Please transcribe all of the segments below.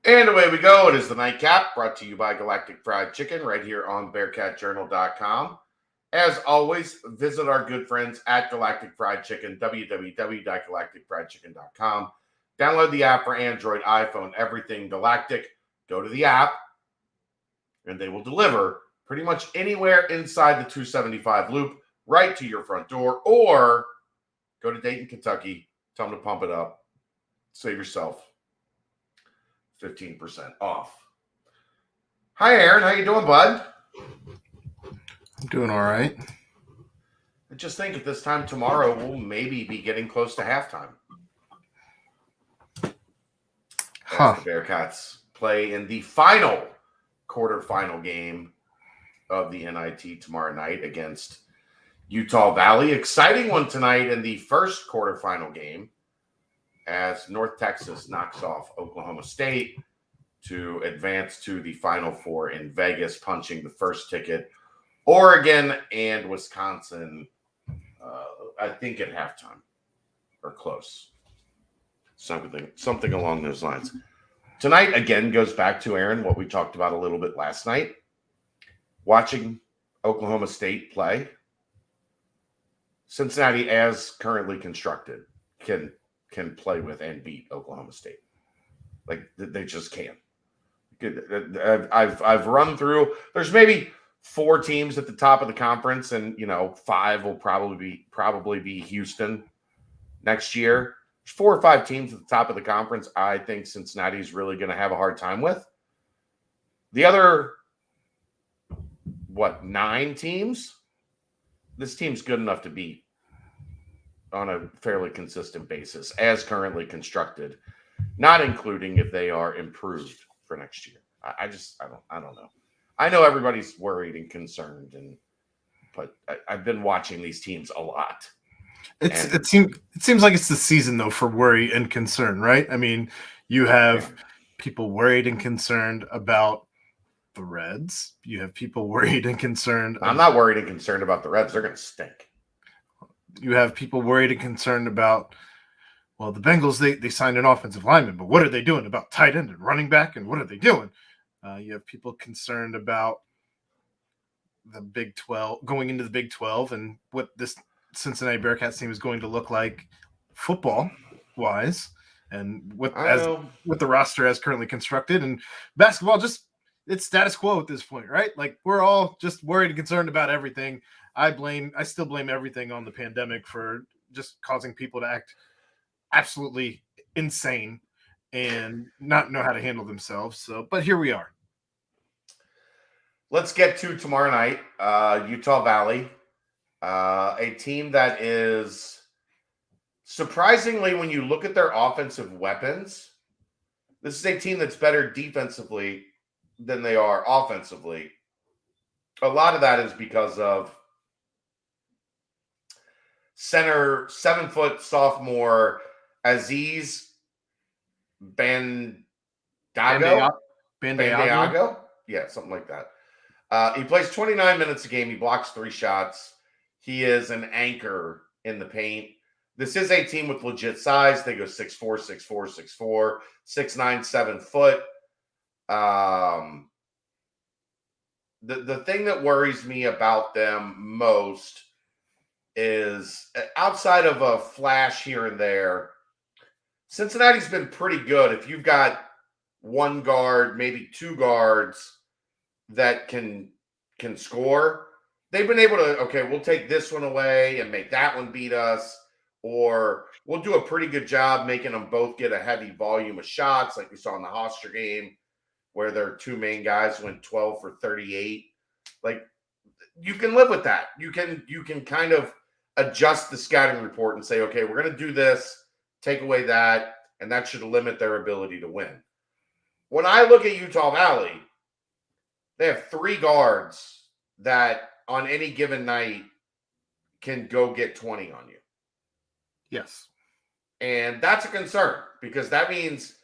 And away we go. It is the Nightcap, brought to you by Galactic Fried Chicken, right here on BearcatJournal.com. As always, visit our good friends at Galactic Fried Chicken, www.galacticfriedchicken.com. Download the app for Android, iPhone, everything Galactic. Go to the app, and they will deliver pretty much anywhere inside the 275 loop, right to your front door, or go to Dayton, Kentucky. Tell them to pump it up. Save yourself 15% off. Hi, Aaron. How you doing, bud? I'm doing all right. I just think at this time tomorrow, we'll maybe be getting close to halftime. As the Bearcats play in the final quarterfinal game of the NIT tomorrow night against Utah Valley. Exciting one tonight in the first quarterfinal game, as North Texas knocks off Oklahoma State to advance to the Final Four in Vegas, punching the first ticket. Oregon and Wisconsin, I think at halftime or close. Something along those lines. Tonight, again, goes back to, Aaron, what we talked about a little bit last night. Watching Oklahoma State play, Cincinnati, as currently constructed, can play with and beat Oklahoma State. Like, they just can. I've run through. There's maybe 4 teams at the top of the conference, and 5 will probably be Houston next year. There's 4 or 5 teams at the top of the conference I think Cincinnati's really going to have a hard time with. The other 9 teams? This team's good enough to beat on a fairly consistent basis, as currently constructed, not including if they are improved for next year. I don't know. I know everybody's worried and concerned, but I've been watching these teams a lot. It seems like it's the season though for worry and concern, right? I mean, you have people worried and concerned about the Reds. You have people worried and concerned. I'm not worried and concerned about the Reds. They're going to stink. You have people worried and concerned about, well, the Bengals, they signed an offensive lineman, but what are they doing about tight end and running back, and what are they doing? You have people concerned about the Big 12, going into the Big 12, and what this Cincinnati Bearcats team is going to look like football-wise, and with the roster as currently constructed. And basketball, it's status quo at this point, right? Like, we're all just worried and concerned about everything. I still blame everything on the pandemic for just causing people to act absolutely insane and not know how to handle themselves. So, but here we are. Let's get to tomorrow night. Utah Valley, a team that is surprisingly, when you look at their offensive weapons, this is a team that's better defensively than they are offensively. A lot of that is because of center, 7-foot sophomore Aziz Bandago? Yeah, something like that. He plays 29 minutes a game. He blocks 3 shots. He is an anchor in the paint. This is a team with legit size. They go 6'4", 6'4", 6'4", 6'9", 7 foot. The thing that worries me about them most is, outside of a flash here and there, Cincinnati's been pretty good. If you've got 1 guard, maybe 2 guards that can score, they've been able to, okay, we'll take this one away and make that one beat us, or we'll do a pretty good job making them both get a heavy volume of shots, like we saw in the Hofstra game, where their 2 main guys went 12 for 38. Like, you can live with that. You can kind of adjust the scouting report and say, okay, we're going to do this, take away that, and that should limit their ability to win. When I look at Utah Valley, they have 3 guards that on any given night can go get 20 on you. Yes. And that's a concern, because that means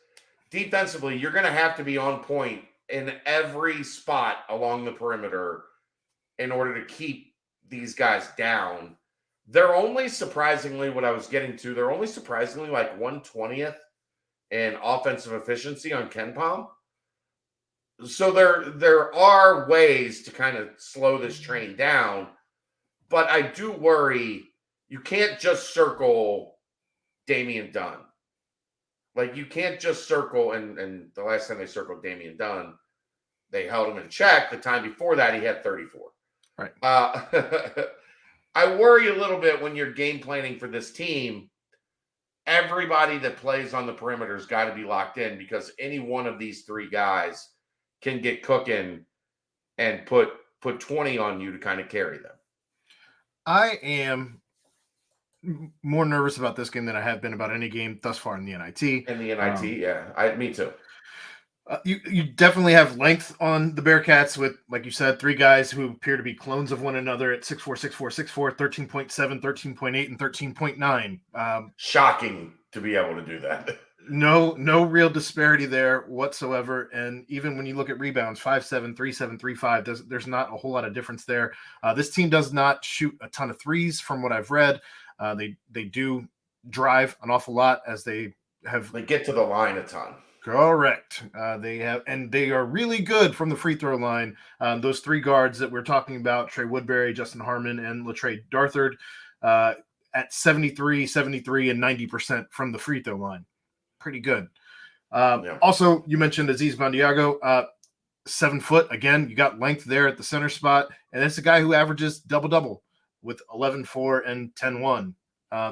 defensively you're going to have to be on point in every spot along the perimeter in order to keep these guys down. They're only surprisingly, what I was getting to, they're only surprisingly like 120th in offensive efficiency on Ken Palm. So there are ways to kind of slow this train down, but I do worry you can't just circle Damian Dunn. Like you can't just circle, and the last time they circled Damian Dunn, they held him in check. The time before that, he had 34. Right. I worry a little bit when you're game planning for this team. Everybody that plays on the perimeter has got to be locked in because any one of these three guys can get cooking and put 20 on you to kind of carry them. I am more nervous about this game than I have been about any game thus far in the NIT. In the NIT, me too. You definitely have length on the Bearcats with, like you said, three guys who appear to be clones of one another at 6'4", 6'4", 6'4", 13.7, 13.8, and 13.9. Shocking to be able to do that. No real disparity there whatsoever. And even when you look at rebounds, 5'7", 3'7", 3'5", there's not a whole lot of difference there. This team does not shoot a ton of threes from what I've read. They do drive an awful lot as they get to the line a ton. Correct. They are really good from the free throw line. Those three guards that we're talking about, Trey Woodbury, Justin Harmon, and Latrey Darthard, at 73, and 90% from the free throw line. Pretty good. Also, you mentioned Aziz Bandiago, 7 foot. Again, you got length there at the center spot. And it's a guy who averages double-double with 11-4 and 10-1.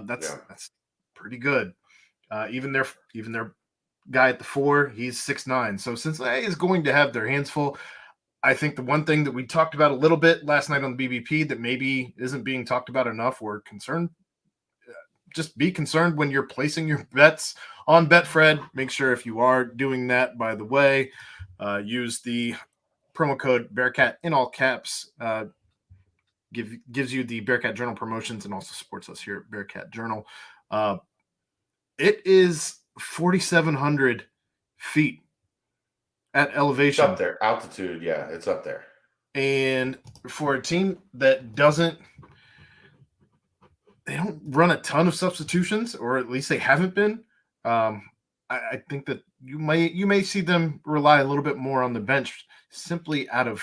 That's pretty good. Even their guy at the 4, he's 6'9". So Cincinnati is going to have their hands full. I think the one thing that we talked about a little bit last night on the BBP that maybe isn't being talked about enough, we're concerned. Just be concerned when you're placing your bets on Betfred. Make sure if you are doing that, by the way, use the promo code Bearcat in all caps. Gives you the Bearcat Journal promotions and also supports us here at Bearcat Journal. It is 4,700 feet at elevation. It's up there. Altitude, yeah, it's up there. And for a team that they don't run a ton of substitutions, or at least they haven't been. I think that you may see them rely a little bit more on the bench simply out of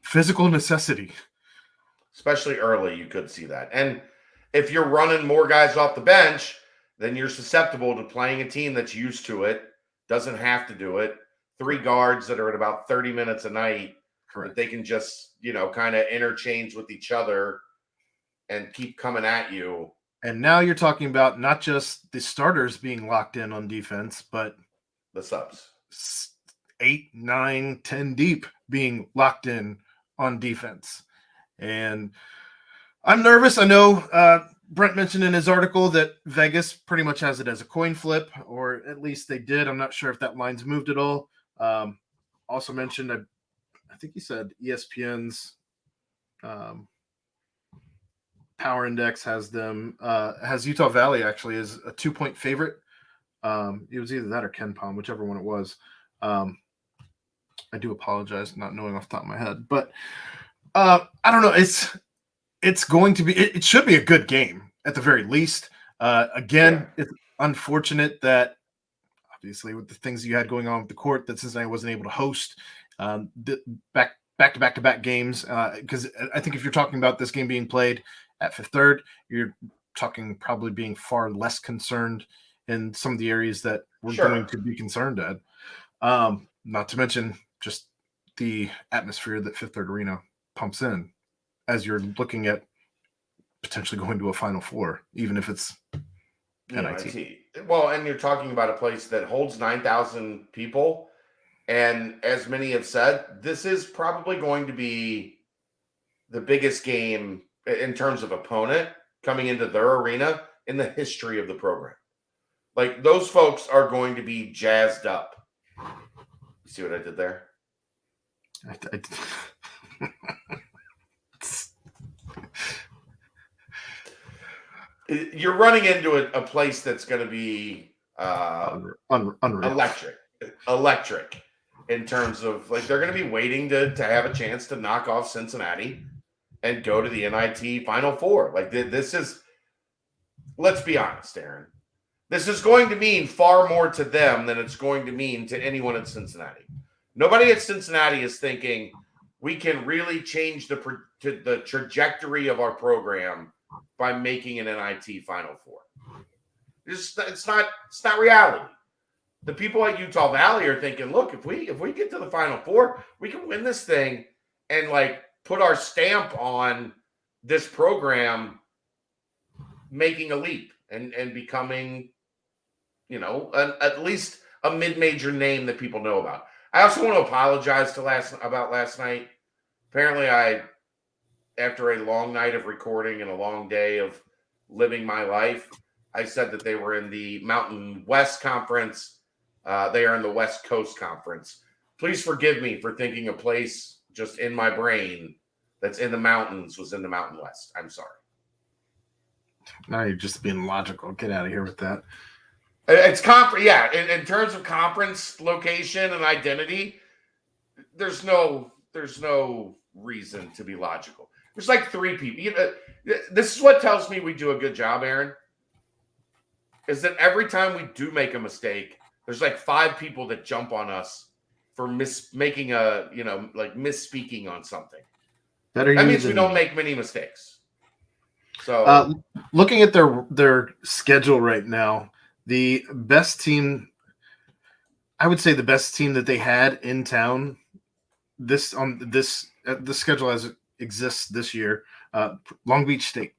physical necessity. Especially early, you could see that. And if you're running more guys off the bench, then you're susceptible to playing a team that's used to it, doesn't have to do it. 3 guards that are at about 30 minutes a night. Correct. That they can just, kind of interchange with each other and keep coming at you. And now you're talking about not just the starters being locked in on defense, but the subs. 8, 9, 10 deep being locked in on defense. And I'm nervous. I know Brent mentioned in his article that Vegas pretty much has it as a coin flip, or at least they did. I'm not sure if that line's moved at all. Also mentioned, I think he said ESPN's Power Index has Utah Valley actually as a 2-point favorite. It was either that or Ken Palm, whichever one it was. I do apologize not knowing off the top of my head, but I don't know. It's going to be. It should be a good game at the very least. It's unfortunate that obviously with the things you had going on with the court that Cincinnati wasn't able to host back-to-back games. Because I think if you're talking about this game being played at Fifth Third, you're talking probably being far less concerned in some of the areas that we're going to be concerned at. Not to mention just the atmosphere that Fifth Third Arena pumps in as you're looking at potentially going to a Final Four, even if it's NIT. Well, and you're talking about a place that holds 9,000 people. And as many have said, this is probably going to be the biggest game in terms of opponent coming into their arena in the history of the program. Like, those folks are going to be jazzed up. You see what I did there? You're running into a place that's going to be electric in terms of, like, they're going to be waiting to have a chance to knock off Cincinnati and go to the NIT Final Four. Like, this is, let's be honest, Aaron. This is going to mean far more to them than it's going to mean to anyone at Cincinnati. Nobody at Cincinnati is thinking we can really change the trajectory of our program by making an NIT Final Four. It's not reality. The people at Utah Valley are thinking, look, if we get to the Final Four, we can win this thing and like put our stamp on this program making a leap and becoming, at least a mid-major name that people know about. I also want to apologize about last night. Apparently, after a long night of recording and a long day of living my life, I said that they were in the Mountain West Conference. They are in the West Coast Conference. Please forgive me for thinking a place just in my brain that's in the mountains was in the Mountain West. I'm sorry. Now you're just being logical. Get out of here with that. It's yeah. In terms of conference location and identity, there's no reason to be logical. There's like three people. This is what tells me we do a good job, Aaron. Is that every time we do make a mistake, there's like 5 people that jump on us for misspeaking on something. That means we don't make many mistakes. So looking at their schedule right now, the best team, I would say the best team that they had in town the schedule as it exists this year, Long Beach State.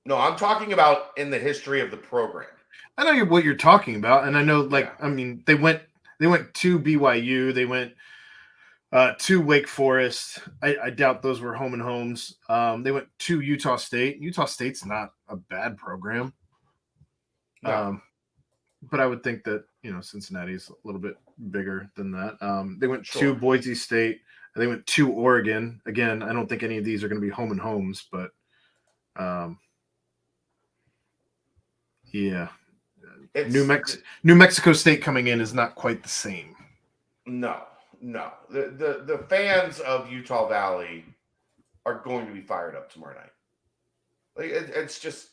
No, I'm talking about in the history of the program. I know what you're talking about, and I know, I mean, they went to BYU, they went to Wake Forest. I doubt those were home and homes. They went to Utah State. Utah State's not a bad program. No. But I would think that, Cincinnati's a little bit bigger than that. They went to Boise State. They went to Oregon. Again, I don't think any of these are going to be home and homes, but yeah. New Mexico State coming in is not quite the same. No. The fans of Utah Valley are going to be fired up tomorrow night. It's just,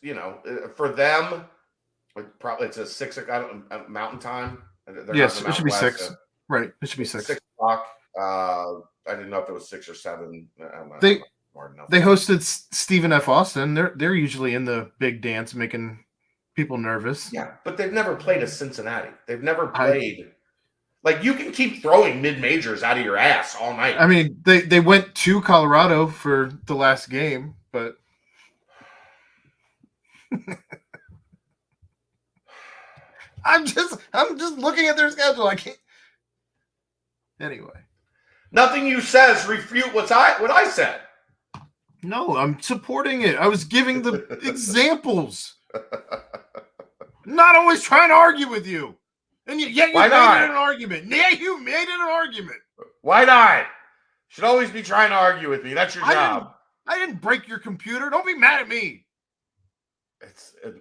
for them, probably it's a 6 o'clock Mountain Time. Yes, it should be 6. Right, it should be 6. 6 o'clock. I didn't know if it was 6 or 7. They hosted Stephen F. Austin. They're usually in the big dance, making people nervous. Yeah, but they've never played a Cincinnati. They've never played. You can keep throwing mid-majors out of your ass all night. I mean, they went to Colorado for the last game, but I'm just looking at their schedule. I can't. Anyway, nothing you says refute what I said. No, I'm supporting it. I was giving the examples. Not always trying to argue with you. And yet you made it an argument. Yeah, you made it an argument. Why not? Should always be trying to argue with me. That's your job. I didn't break your computer. Don't be mad at me.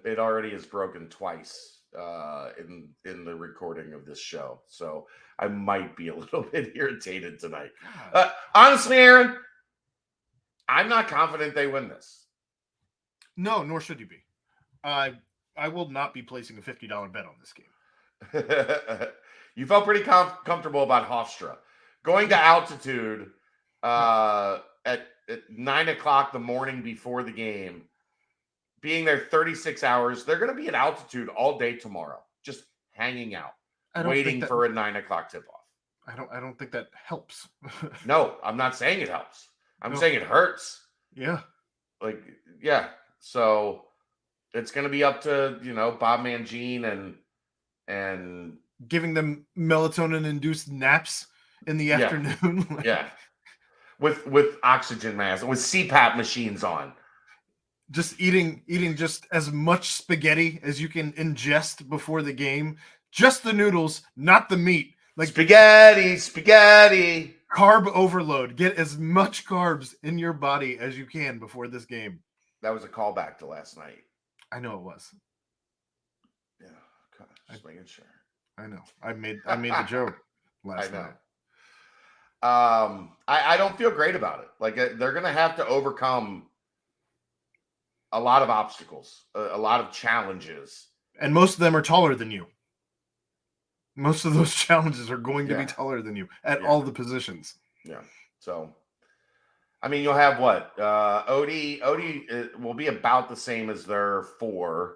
It already is broken twice in the recording of this show. So I might be a little bit irritated tonight. Honestly, Aaron, I'm not confident they win this. No, nor should you be. I will not be placing a $50 bet on this game. You felt pretty comfortable about Hofstra going to altitude at 9 o'clock the morning before the game, being there 36 hours. They're going to be at altitude all day tomorrow, just hanging out, waiting for a 9 o'clock tip off. I don't think that helps. No, I'm not saying it helps. I'm saying it hurts. Yeah. So it's going to be up to, Bob Mangine and giving them melatonin-induced naps in the afternoon. With oxygen masks, with CPAP machines on. Just eating just as much spaghetti as you can ingest before the game. Just the noodles, not the meat. Spaghetti. Carb overload. Get as much carbs in your body as you can before this game. That was a callback to last night. I know it was. Yeah, just making sure. I know. I made the joke last night. I don't feel great about it. They're going to have to overcome a lot of obstacles, a lot of challenges And most of them are taller than you. Most of those challenges are going to be taller than you at all the positions. Yeah. So, I mean, you'll have what? Odie will be about the same as their 4.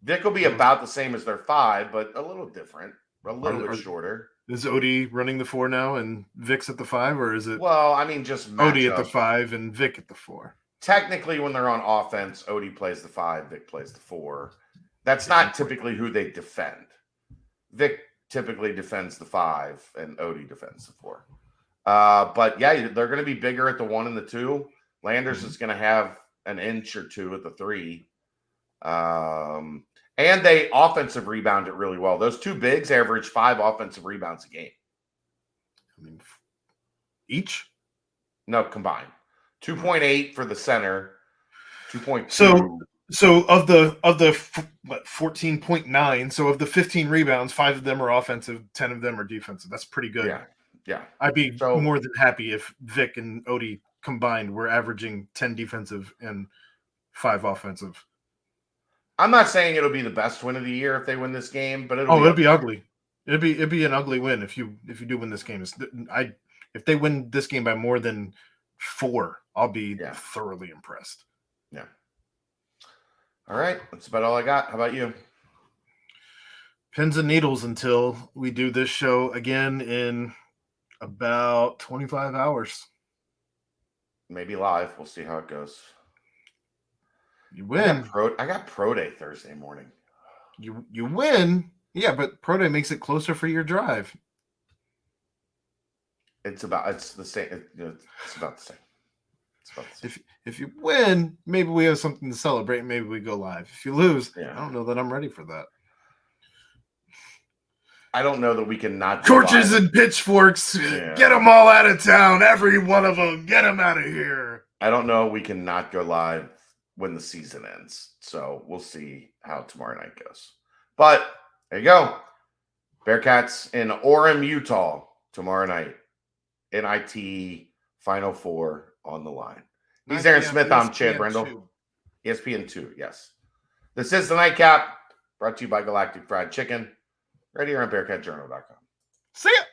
Vic will be about the same as their 5, but a little different, a little bit shorter. Is Odie running the 4 now and Vic's at the 5, or is it? Well, I mean, just Odie at the 5 and Vic at the 4. Technically, when they're on offense, Odie plays the 5, Vic plays the 4. That's not typically who they defend. Vic typically defends the 5, and Odie defends the 4. But yeah, they're going to be bigger at the 1 and the 2. Landers is going to have an inch or 2 at the 3. And they offensive rebound it really well. Those 2 bigs average 5 offensive rebounds a game. I mean, each? No, combined. 2.8 for the center. 2.2. So of the 14.9, so of the 15 rebounds, 5 of them are offensive, 10 of them are defensive. That's pretty good. Yeah. I'd be more than happy if Vic and Odie combined were averaging 10 defensive and 5 offensive. I'm not saying it'll be the best win of the year if they win this game, but it'll be ugly. It'd be an ugly win if you do win this game. If they win this game by more than 4, I'll be thoroughly impressed. Yeah. All right, that's about all I got. How about you? Pins and needles until we do this show again in about 25 hours. Maybe live. We'll see how it goes. You win. I got Pro Day Thursday morning. You win. Yeah, but Pro Day makes it closer for your drive. It's the same. It's about the same. If you win, maybe we have something to celebrate. Maybe we go live. If you lose, I don't know that I'm ready for that. I don't know that we can not. Torches and pitchforks. Yeah. Get them all out of town. Every one of them. Get them out of here. I don't know. We can not go live when the season ends. So we'll see how tomorrow night goes. But there you go. Bearcats in Orem, Utah tomorrow night. NIT Final Four on the line. He's Aaron Smith. I'm Chad Brendel. ESPN 2, yes. This is the Nightcap, brought to you by Galactic Fried Chicken, right here on BearcatJournal.com. See ya.